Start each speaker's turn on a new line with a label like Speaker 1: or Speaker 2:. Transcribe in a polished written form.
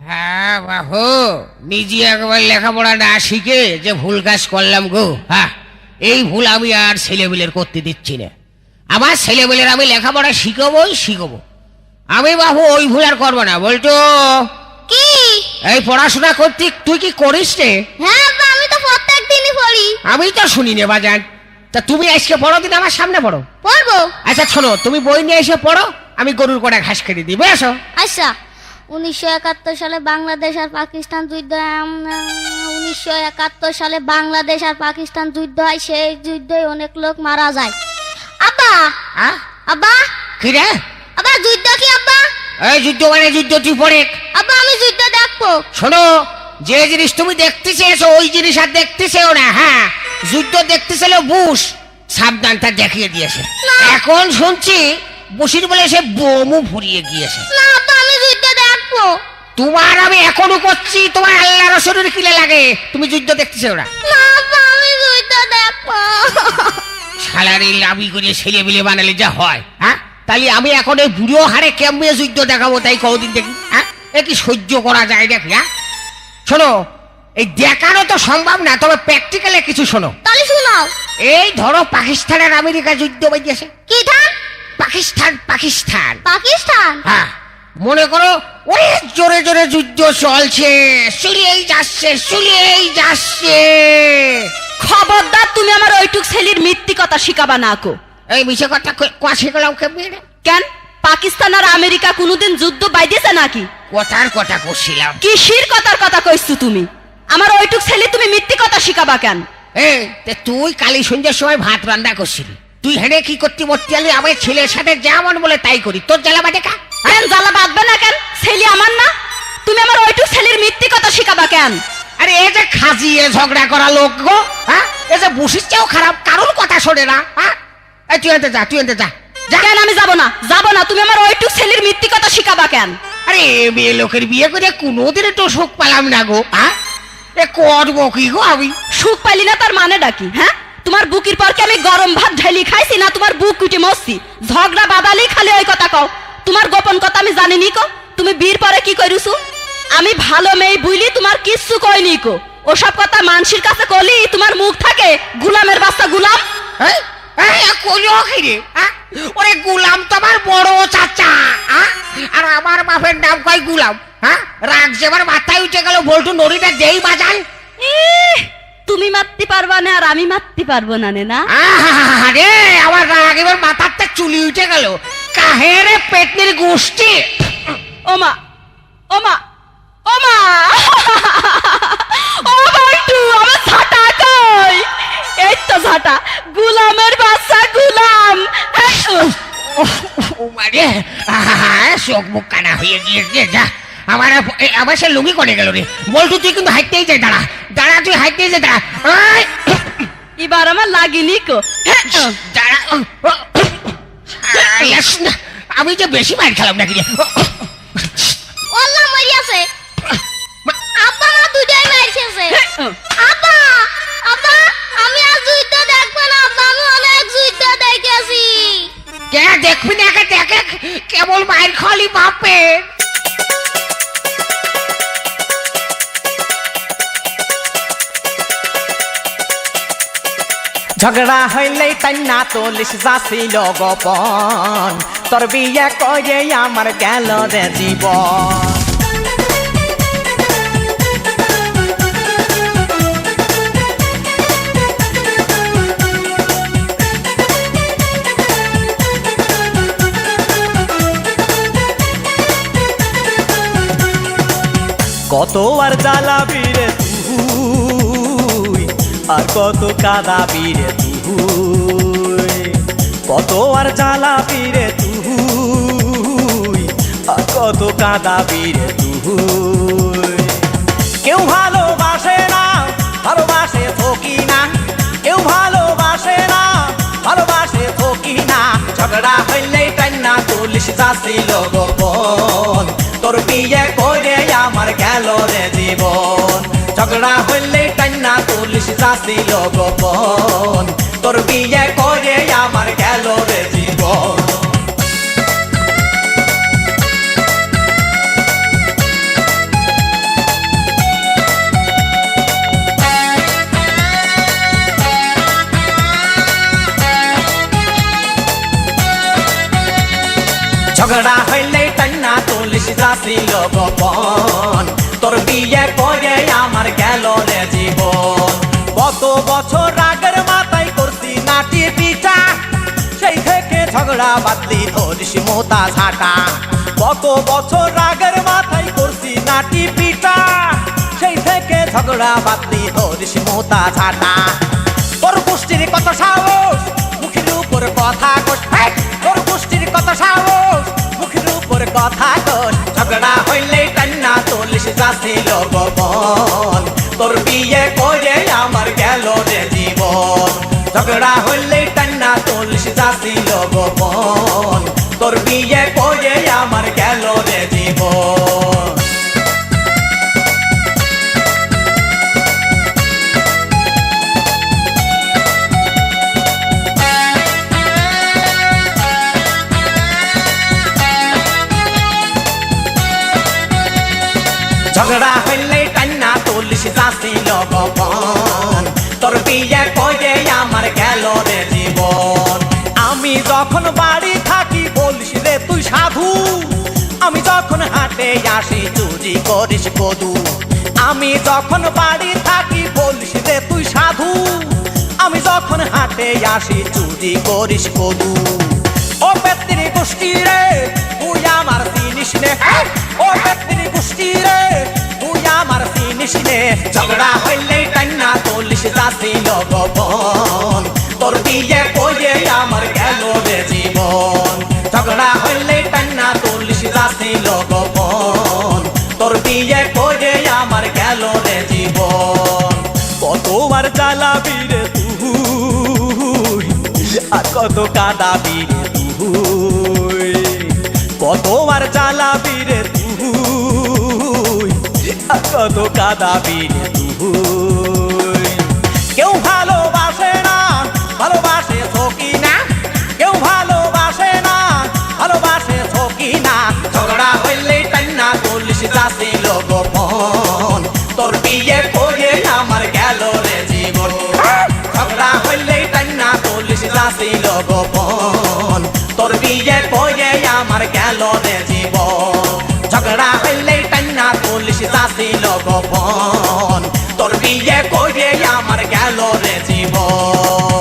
Speaker 1: হ্যাঁ বাহু, নিজে একবার লেখাপড়া না শিখে যে ভুল কাজ করলাম গো। হ্যাঁ, এই ভুল আমি আর ছেলেবেলের করতে দিচ্ছি না। আমার ছেলেবেলের আমি লেখাপড়া শিখবো। আমি বাবু ওই ভুল আর করবো না। বলতো
Speaker 2: কি?
Speaker 1: এই পড়াশোনা করতে তুই কি করিস রে?
Speaker 2: হ্যাঁ আব্বা, আমি তো প্রত্যেক দিনই পড়ি।
Speaker 1: আমি তো শুনি নে বাজান। তা তুমি আজকে পড়ো দিন, আমার সামনে পড়ো।
Speaker 2: পড়বো।
Speaker 1: আচ্ছা শোনো, তুমি বই নিয়ে এসে পড়ো, আমি গরুর কটা ঘাস কেটে দিই, বুঝেছো?
Speaker 2: আচ্ছা। 1971 সালে বাংলাদেশ আর পাকিস্তান যুদ্ধ। 1971 সালে বাংলাদেশ আর পাকিস্তান যুদ্ধ হয়। সেই যুদ্ধে অনেক লোক মারা যায়। আব্বা,
Speaker 1: হ্যাঁ
Speaker 2: আব্বা,
Speaker 1: কি রে?
Speaker 2: আব্বা যুদ্ধ কি আব্বা?
Speaker 1: এই যুদ্ধ মানে যুদ্ধ, তুই পড়ে।
Speaker 2: আব্বা আমি যুদ্ধ দেখবো।
Speaker 1: শোনো, যে জিনিস তুমি দেখতে চেয়েছো ওই জিনিস আর দেখতে চেও না। হ্যাঁ, যুদ্ধ দেখতে ছিল বুশ, সাবধানটা দেখিয়ে দিয়েছে। এখন শুনছি বুশির বলে সে বোমও ফুরিয়ে গিয়েছে।
Speaker 2: না আব্বা, আমি যুদ্ধ দেখবো।
Speaker 1: তোমার আমি এখনো করছি, তোমার আল্লাহ রসুলের কিলে লাগে, তুমি যুদ্ধ দেখতে চেও না।
Speaker 2: না আব্বা, আমি যুদ্ধ দেখবো।
Speaker 1: সালারি লাভি করে ছেলে বিলে বানালে যা হয়। হ্যাঁ, তাহলে আমি এখন এই বুড়ো হারে কেমনে যুদ্ধ দেখাবো, তাই কদিন দেখি। হ্যাঁ, এ কি সহ্য করা যায় দেখি? হ্যাঁ শোনো, এই দেখানো তো সম্ভব না, তবে প্র্যাকটিক্যালে কিছু শোনো।
Speaker 2: তাহলে শোনাও।
Speaker 1: এই ধরো পাকিস্তান আর আমেরিকা যুদ্ধ বাজিয়েছে।
Speaker 2: কি ধান?
Speaker 1: পাকিস্তান পাকিস্তান
Speaker 2: পাকিস্তান।
Speaker 1: হ্যাঁ, মনে করো ওই জোরে জোরে যুদ্ধ চলছে, চলেই যাচ্ছে।
Speaker 3: খবরদার তুমি আমার ওইটুক ছেলের মিথ্যি কথা শিখাবা না কো।
Speaker 1: এই মিছে কথা কোয়াশে গেলাম কেমনি?
Speaker 3: কেন পাকিস্তান আর আমেরিকা কোনোদিন যুদ্ধ বাইদিয়েছে নাকি?
Speaker 1: কথার কথা করছিলাম।
Speaker 3: কিসির কথার কথা কইছো তুমি? আমার ওইটুক ছেলে তুমি মিথ্যি কথা শিখাবা কেন?
Speaker 1: এই তুই কালী সন্ধ্যার সময় ভাত রান্না করছিলি, তুই হেঁটে কি করতে মরতে আলি? আমার ছেলের সাথে যেমন বলে তাই করি, তোর জ্বালা বাদে কা?
Speaker 3: কেন জ্বালা বাঁধবে না কেন? ছেলে আমার না, তুমি আমার ওইটুক ছেলের মিথ্যি কথা শিখাবা কেন?
Speaker 1: আরে এ যে খাজিয়ে ঝগড়া করা লোক গো। হ্যাঁ, এ যে বুসির চেয়েও খারাপ, কারোর কথা শোনে না। হ্যাঁ, তুই আনতে যা।
Speaker 3: কেন আমি যাব না, তুমি আমার ওইটুক ছেলের মিথ্যি কথা শিখাবা কেন?
Speaker 1: আরে মেয়ে লোকের বিয়ে করে কোনোদিন তো সুখ পেলাম না গো। হ্যাঁ, এ করবো কি গো আমি?
Speaker 3: সুখ পাইলি না তার মানে ডাকি? হ্যাঁ, তোমার বুকের পর কি আমি গরম ভাত ঢালি খাইছি না তোমার বুক কুটে মরছি? ঝগড়া বাদালি খালি ওই কথা কও। তোমার গোপন কথা আমি জানিনি কো। তুমি বিয়ের পরে কি কইরুছো? আমি ভালো মেয়ে বুইলি তোমার কিচ্ছু কইনি কো। ওসব কথা মানুষের কাছে কলি তোমার মুখ থাকে গুলামের বাচ্চা গুলাম।
Speaker 1: ওরে গুলাম তো আমার বড় চাচা, আর আমার বাপের নাম কয় গুলাম। হ্যাঁ, রাগ যে আমার মাথায় উঠে গেল, বলটু নড়িটা যেই বাজান।
Speaker 3: তুমি মারতে পারবা না আর আমি মারতে পারবো না না?
Speaker 1: আরে আমার রাগ এবার মাথারটা চুলি উঠে গেল। কাহেরে পেটনির গোষ্ঠী।
Speaker 3: ওমা ওমা ওমা ও বন্ধু, আমার ঝাঁটা কই? এই তো ঝাঁটা, গুলামের বাচ্চা গুলাম।
Speaker 1: মারে চোখ মুখ কানা হয়ে গিয়েছে। যা, আমার সে লুঙ্গি করে গেল রে। বলটু তুই কিন্তু হাইটেই যাই, দাঁড়া তুই হাইটেই যাই, দাঁড়া।
Speaker 3: এবার আমার লাগিনি কো।
Speaker 1: দাঁড়া, আমি যে বেশি মার খেলাম নাকি রে?
Speaker 2: আল্লাহ মারিয়াছে। আব্বা মা দুটাই মারছে। আব্বা, আব্বা আমি আর যুদ্ধ দেখবো না আব্বা, আমি অনেক যুদ্ধ দেখেছি।
Speaker 1: কে দেখবি না? দেখে কেবল মায়ের খালি বাপে।
Speaker 4: ঝগড়া হইলেই তাই না তোলিস যাছিল গোপন, তোর বিয়ে করে আমার গেল রে জীবন। কত আর জ্বালাবি রে তুই, আর কত কাঁদাবি রে তুই, কত আর জ্বালাবি রে তুই, আর কত কাঁদাবি রে তুই। কেউ ভালোবাসে না, ভালোবাসে ফকি না, কেউ ভালোবাসে না, ভালোবাসে ফকি না। ঝগড়া হইলেই টাইম না তুলিস যাচ্ছিল গোপন, তোর বিয়ে করে আমার গেল রে জীবন। ঝগড়া হইলে টান্না তুলিস যাচ্ছিল গোপন, তোর বিয়ে করে আমার গেল রে জীবন। চল্লিশ যাচ্ছিল গোপন তোর বিয়ে করে আমার গেল রে জীবন কত বছর আগের মাথায় করছি নাটি পিঠা সেই থেকে ঝগড়া বাদলি ধরিস মোতা ঝাঁটা কত বছর আগের মাথায় করছি নাটি পিঠা সেই থেকে ঝগড়া বাদলি ধরিস মোতা ঝাঁটা তোর গোষ্ঠীর কত সাহস মুখের উপর কথা কোষ তোর গোষ্ঠীর কত সাহস মুখের উপর কথা কোষ ঝগড়া হইলে কান্না চল্লিশ যাচ্ছিল গোপন তোর বিয়ে করে আমার গেল রে জীবন ঝগড়া হইলে কান্না চল্লিশ যাচ্ছিল গোপন তোর বিয়ে করে আমার গেল রে জীবন ঝগড়া হইলে কান্না চল্লিশ যাচ্ছিল গোপন তোর বিয়ে করে আমার গেল রে জীবন আমি যখন বাড়ি থাকি বলিস রে তুই সাধু আমি যখন হাটে আসি চুরি করিস কদু আমি যখন বাড়ি থাকি বলিস রে তুই সাধু আমি যখন হাটে আসি চুরি করিস কদু ও ব্যক্তির গোষ্ঠী রে তুই আমার জিনিস নে ও ব্যক্তির গোষ্ঠী রে তুই আমার জিনিস নে ঝগড়া হইলে কান্না চল্লিশ যাচ্ছিল গোপন তোর বিয়ে করে আমার গেল রে জীবন ঝগড়া হইলে কান্না চল্লিশ যাচ্ছিল গোপন তোর বিয়ে করে আমার গেল রে জীবন কতবার জ্বালাবি রে তুই আর কত কাঁদাবি রে তুই কতবার জ্বালাবি রে তুই আর কত কাঁদাবি রে তুই কেউ ভালোবাসে না ভালোবাসে থকি না কেউ ভালোবাসে না ভালোবাসে থকি না ঝগড়া হইলে কান্না চল্লিশ যাচ্ছিল গোপন তোর বিয়ে করে আমার গেল রে জীবন ঝগড়া হইলে কান্না চল্লিশ যাচ্ছিল গোপন তোর বিয়ে করে আমার গেল রে জীবন ঝগড়া হইলে কান্না চল্লিশ যাচ্ছিল গোপন তোর বিয়ে করে আমার গেল রে জীবন